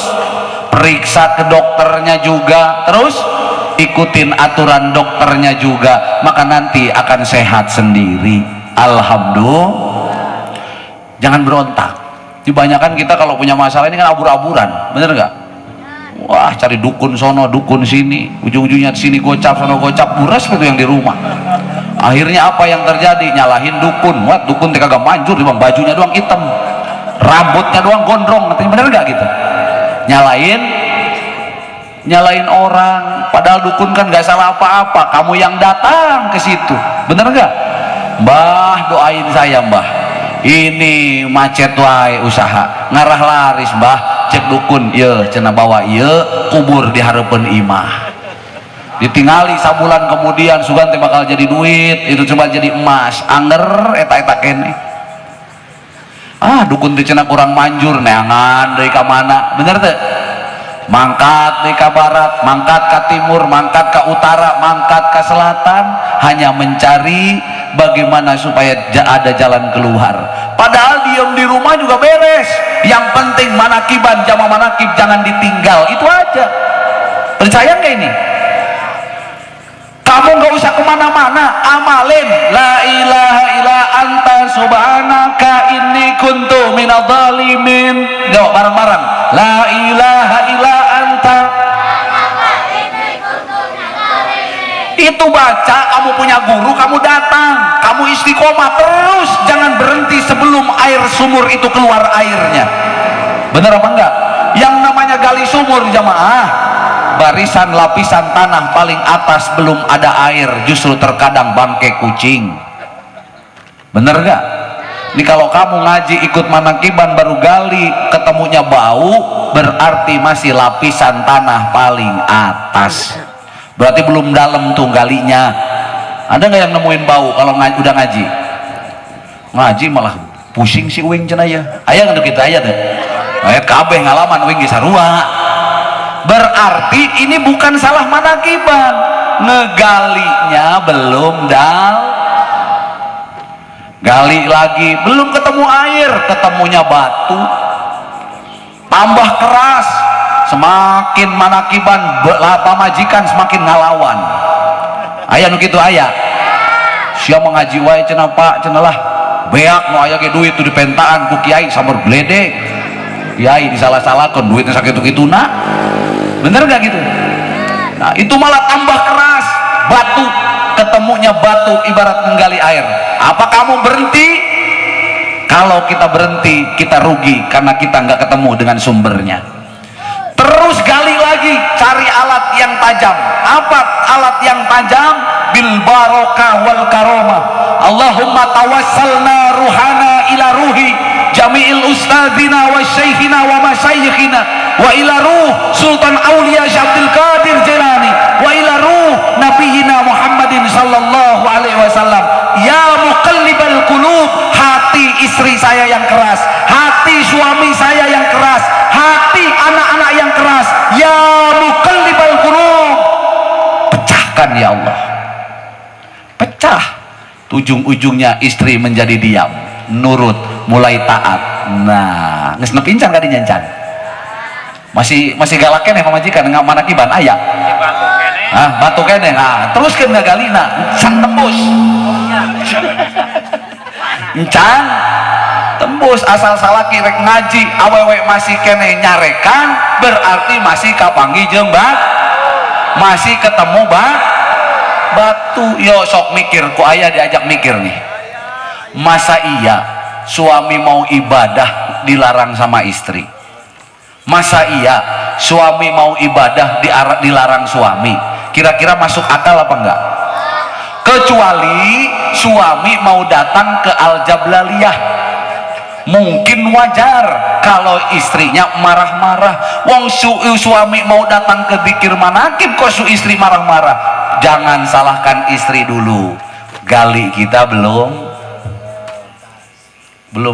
periksa ke dokternya juga, terus ikutin aturan dokternya juga, maka nanti akan sehat sendiri. Alhamdulillah. Jangan berontak. Kebanyakan kita kalau punya masalah ini kan abur-aburan, bener nggak? Wah, cari dukun sono, dukun sini, ujung-ujungnya sini gocap, sono gocap, buras itu yang di rumah. Akhirnya apa yang terjadi? Nyalahin dukun. Wah, dukun kagak manjur, bang, bajunya doang hitam, rambutnya doang gondrong, katanya. Bener nggak gitu? Nyalain orang, padahal dukun kan nggak salah apa-apa. Kamu yang datang ke situ, bener nggak? Mbah, doain saya Mbah. Ini macet wae usaha ngarah laris Mbah, cek dukun ya cenah bawa ya kubur di harapan imah, ditinggali sabulan kemudian sugan teh bakal jadi duit, itu cuma jadi emas anger eta kene. Dukun teh cenah kurang manjur neangan deui ka mana, bener teh? Mangkat deui ka barat, mangkat ka timur, mangkat ka utara, mangkat ka selatan, hanya mencari bagaimana supaya ada jalan keluar. Padahal diem di rumah juga beres. Yang penting manakiban, jama manakib jangan ditinggal, itu aja. Percaya nggak ini? Kamu nggak usah kemana-mana, amalin la ilaha illa anta subhanaka inni kuntu minadh dhalimin. Jawab bareng-bareng, la ilaha illa anta. Itu baca, kamu punya guru, kamu datang, kamu istiqomah terus, jangan berhenti sebelum air sumur itu keluar airnya. Bener apa enggak? Yang namanya gali sumur jamaah, barisan lapisan tanah paling atas belum ada air, justru terkadang bangkai kucing. Bener enggak? Ini kalau kamu ngaji ikut manakiban baru gali ketemunya bau, berarti masih lapisan tanah paling atas, berarti belum dalam tuh galinya. Ada nggak yang nemuin bau kalau udah ngaji? Ngaji malah pusing si uing cenah ya. Aya untuk kita aya teh. Ayat kabeh ngalaman uing ge sarua. Berarti ini bukan salah manakiban, ngegalinya belum gali lagi, belum ketemu air, ketemunya batu, tambah keras, semakin manakiban pamajikan semakin ngalawan. Aya nu kitu aya. Sia mengaji wae cenah Pak, cenah lah beak nu aya ge duit tu dipentaan ku kiai sabar bledek. Kiai disalah-salahkeun duitnya sakitu-kituna. Bener gak gitu? Nah, itu malah tambah keras, batu, ketemunya batu ibarat menggali air. Apa kamu berhenti? Kalau kita berhenti, kita rugi karena kita nggak ketemu dengan sumbernya. Terus gali lagi, cari alat yang tajam. Apa alat yang tajam? Bil barokah wal karomah. Allahumma tawassalna ruhana ila ruhi jami'il ustadzina wa syaikhina wa masyayikhina wa ila ruh Sultan Aulia Syabdul Qadir Jilani wa ila ruh Nabiyina Muhammadin sallallahu alaihi wasallam. Ya muqallibal qulub, hati istri saya yang keras, hati suami saya yang keras, hati anak-anak yang keras. Ya muqallibal qulub, pecahkan ya Allah, pecah. Ujung-ujungnya istri menjadi diam, nurut, mulai taat. Nah, geus nepincan ka dinya encan. Masih galak keneh pamajikan nggak manakiban aya. Batu keneh. Nah, teruskeun ngagalina, can tembus. Encan tembus asal salaki rek ngaji awewe masih keneh nyarekan, berarti masih kapanggih jeung masih ketemu batu. Yo sok mikir ku aya diajak mikir nih. Masa iya suami mau ibadah dilarang sama istri? Masa iya suami mau ibadah dilarang suami? Kira-kira masuk akal apa enggak? Kecuali suami mau datang ke Al-Jablaliyah, mungkin wajar kalau istrinya marah-marah. Wong suami mau datang ke zikir manakib kok istri marah-marah. Jangan salahkan istri dulu, gali kita belum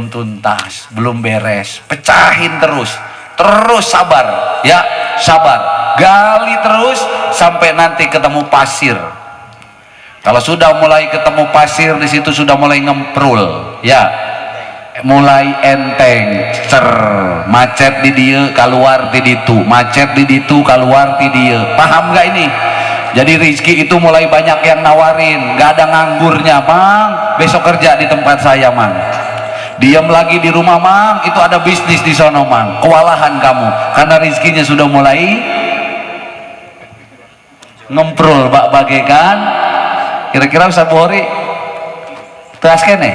tuntas, belum beres, pecahin terus sabar ya, sabar, gali terus sampai nanti ketemu pasir. Kalau sudah mulai ketemu pasir, di situ sudah mulai ngemprul ya, mulai enteng, macet di dia keluar di ditu, macet di ditu keluar di dia. Paham gak ini? Jadi rizki itu mulai banyak yang nawarin, gak ada nganggurnya. Mang, besok kerja di tempat saya Mang, diam lagi di rumah Mang, itu ada bisnis di sono Mang. Kewalahan kamu karena rizkinya sudah mulai ngemprul bagaikan. Kira-kira Ustaz Buhori teras kene.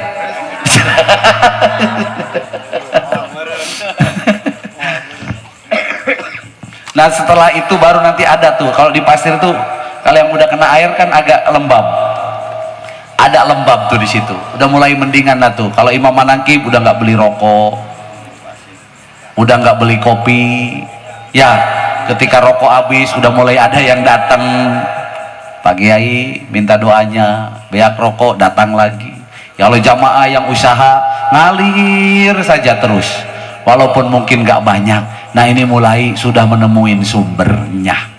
Nah setelah itu baru nanti ada tuh, kalau di pasir tuh kalau yang udah kena air kan agak lembab, ada lembab tuh di situ, udah mulai mendingan lah tuh. Kalau imam manakib udah nggak beli rokok, udah nggak beli kopi ya. Ketika rokok habis udah mulai ada yang datang, Pak Kiai minta doanya, beak rokok datang lagi. Ya Allah, jamaah yang usaha ngalir saja terus walaupun mungkin nggak banyak. Nah ini mulai sudah menemuin sumbernya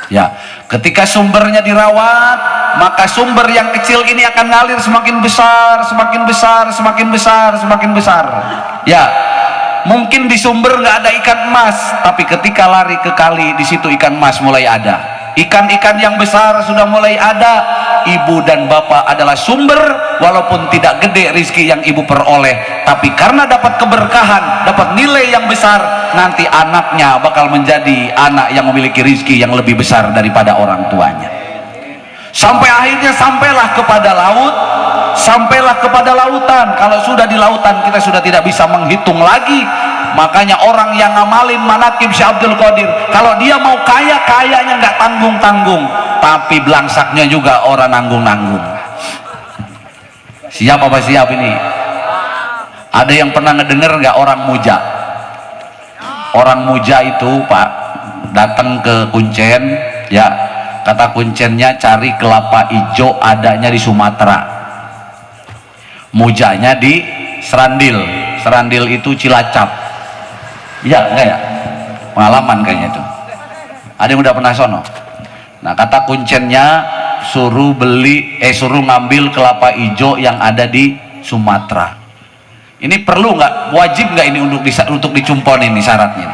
ya. Ketika sumbernya dirawat, maka sumber yang kecil ini akan ngalir semakin besar, semakin besar, semakin besar, semakin besar ya. Mungkin di sumber nggak ada ikan emas, tapi ketika lari ke kali, di situ ikan emas mulai ada, ikan-ikan yang besar sudah mulai ada. Ibu dan bapak adalah sumber, walaupun tidak gede rizki yang ibu peroleh, tapi karena dapat keberkahan, dapat nilai yang besar, nanti anaknya bakal menjadi anak yang memiliki rizki yang lebih besar daripada orang tuanya. Sampai akhirnya sampailah kepada laut, sampailah kepada lautan. Kalau sudah di lautan kita sudah tidak bisa menghitung lagi. Makanya orang yang ngamalin manakib Syekh Abdul Qadir, kalau dia mau kaya, kayanya nggak tanggung-tanggung, tapi belangsaknya juga orang nanggung-nanggung. Siap apa siap ini? Ada yang pernah ngedenger nggak orang muja? Orang muja itu Pak datang ke Kuncen, ya kata Kuncennya cari kelapa hijau adanya di Sumatera, mujanya di Serandil. Serandil itu Cilacap, ya enggak ya? Pengalaman kayaknya itu. Ada yang udah pernah sono? Nah kata Kuncennya suruh ngambil kelapa hijau yang ada di Sumatera. Ini perlu nggak, wajib nggak ini untuk dicumpon ini syaratnya?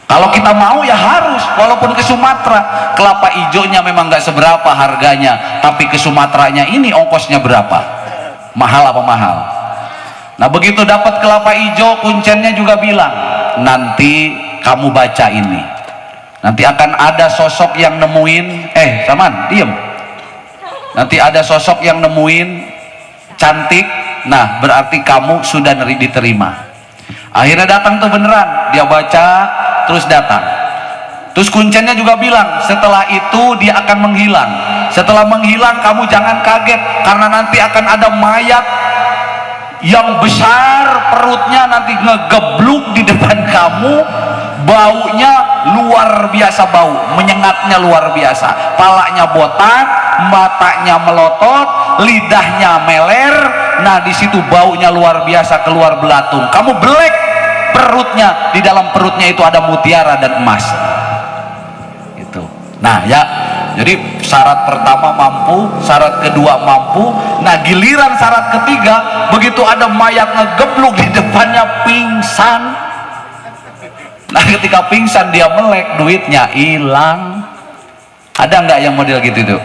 Kalau kita mau ya harus, walaupun ke Sumatera. Kelapa hijaunya memang nggak seberapa harganya, tapi ke Sumateranya ini ongkosnya berapa? Mahal apa mahal? Nah begitu dapat kelapa hijau, Kuncennya juga bilang, nanti kamu baca ini, nanti akan ada sosok yang nemuin, Saman diem, nanti ada sosok yang nemuin cantik, nah berarti kamu sudah diterima. Akhirnya datang tuh beneran, dia baca terus datang. Terus Kuncennya juga bilang setelah itu dia akan menghilang. Setelah menghilang kamu jangan kaget, karena nanti akan ada mayat yang besar, perutnya nanti ngegebluk di depan kamu, baunya luar biasa, bau menyengatnya luar biasa, palanya botak, matanya melotot, lidahnya meler. Nah di situ baunya luar biasa, keluar belatung, kamu belek perutnya, di dalam perutnya itu ada mutiara dan emas. Itu. Nah ya, jadi syarat pertama mampu, syarat kedua mampu. Nah giliran syarat ketiga, begitu ada mayat ngegebluk di depannya, pingsan. Nah ketika pingsan dia melek, duitnya hilang. Ada nggak yang model gitu tuh?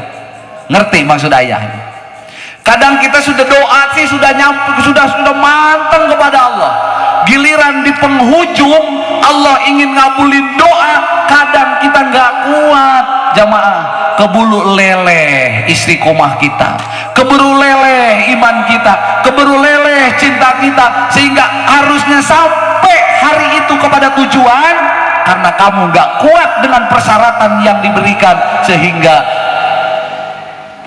Ngerti maksud ayah? Kadang kita sudah doa sih, sudah manteng kepada Allah, giliran di penghujung Allah ingin ngabulin doa, kadang kita nggak kuat. Jamaah, keburu leleh istiqomah kita, keburu leleh iman kita, keburu leleh cinta kita, sehingga harusnya sampai hari itu kepada tujuan, karena kamu nggak kuat dengan persyaratan yang diberikan, sehingga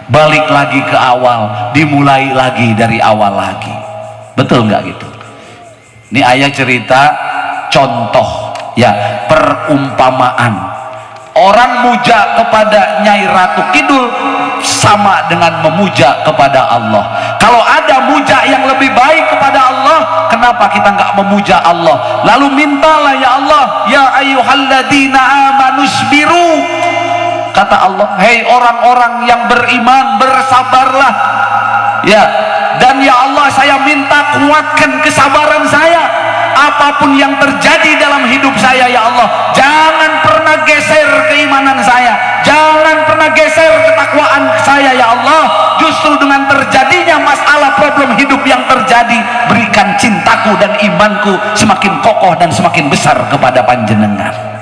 balik lagi ke awal, dimulai lagi dari awal lagi. Betul nggak gitu? Ini ayah cerita contoh ya, perumpamaan. Orang muja kepada Nyai Ratu Kidul sama dengan memuja kepada Allah. Kalau ada muja yang lebih baik kepada Allah, kenapa kita nggak memuja Allah? Lalu mintalah, ya Allah, ya ayyuhalladzina amanusbiru. Kata Allah, hei orang-orang yang beriman, bersabarlah. Ya, dan ya Allah, saya minta kuatkan kesabaran saya. Apapun yang terjadi dalam hidup saya, ya Allah, jangan pernah geser keimanan saya, jangan pernah geser ketakwaan saya, ya Allah. Justru dengan terjadinya masalah problem hidup yang terjadi, berikan cintaku dan imanku semakin kokoh dan semakin besar kepada panjenengan.